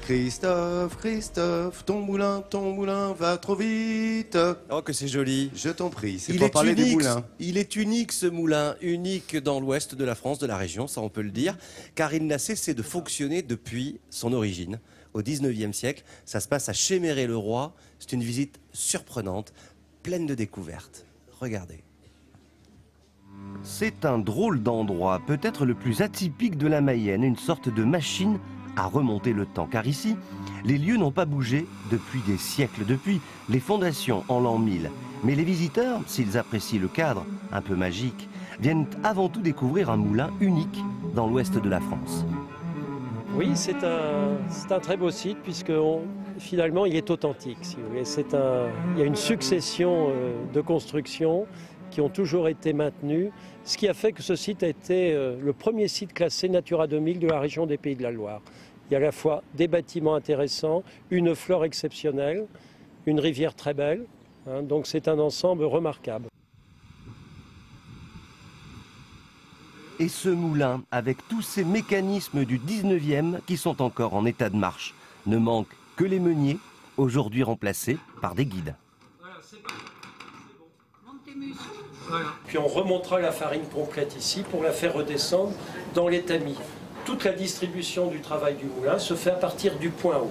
Christophe, Christophe, ton moulin va trop vite. Oh, que c'est joli. Je t'en prie, c'est Il pour est parler des unique, moulins. il est unique ce moulin, unique dans l'ouest de la France, de la région, ça on peut le dire, car il n'a cessé de fonctionner depuis son origine. Au 19e siècle, ça se passe à Chéméré-le-Roi. C'est une visite surprenante, pleine de découvertes. Regardez. C'est un drôle d'endroit, peut-être le plus atypique de la Mayenne, une sorte de machine à remonter le temps. Car ici, les lieux n'ont pas bougé depuis des siècles, depuis les fondations en l'an 1000. Mais les visiteurs, s'ils apprécient le cadre un peu magique, viennent avant tout découvrir un moulin unique dans l'ouest de la France. Oui, c'est un très beau site puisque finalement il est authentique. Si vous voulez. Il y a une succession de constructions qui ont toujours été maintenues, ce qui a fait que ce site a été le premier site classé Natura 2000 de la région des Pays de la Loire. Il y a à la fois des bâtiments intéressants, une flore exceptionnelle, une rivière très belle, hein, donc c'est un ensemble remarquable. Et ce moulin, avec tous ces mécanismes du 19e qui sont encore en état de marche, ne manque que les meuniers, aujourd'hui remplacés par des guides. Voilà, c'est bon. Voilà. Puis on remontera la farine complète ici pour la faire redescendre dans les tamis. Toute la distribution du travail du moulin se fait à partir du point haut.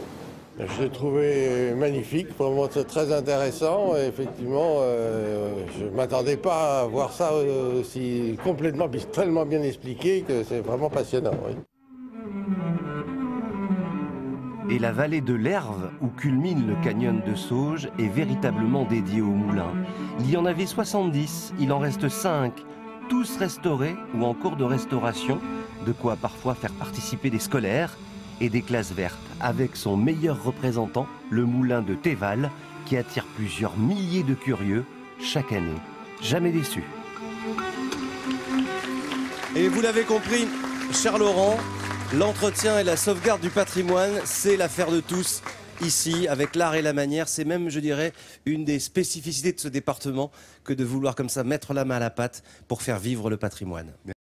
Je l'ai trouvé magnifique, vraiment très intéressant. Et effectivement, je ne m'attendais pas à voir ça aussi complètement, puis tellement bien expliqué que c'est vraiment passionnant. Oui. Et la vallée de l'Herve, où culmine le canyon de Sauge, est véritablement dédiée au moulin. Il y en avait 70, il en reste 5, tous restaurés ou en cours de restauration, de quoi parfois faire participer des scolaires et des classes vertes, avec son meilleur représentant, le moulin de Théval, qui attire plusieurs milliers de curieux chaque année. Jamais déçu. Et vous l'avez compris, cher Laurent, l'entretien et la sauvegarde du patrimoine, c'est l'affaire de tous. Ici, avec l'art et la manière, c'est même, je dirais, une des spécificités de ce département que de vouloir comme ça mettre la main à la pâte pour faire vivre le patrimoine.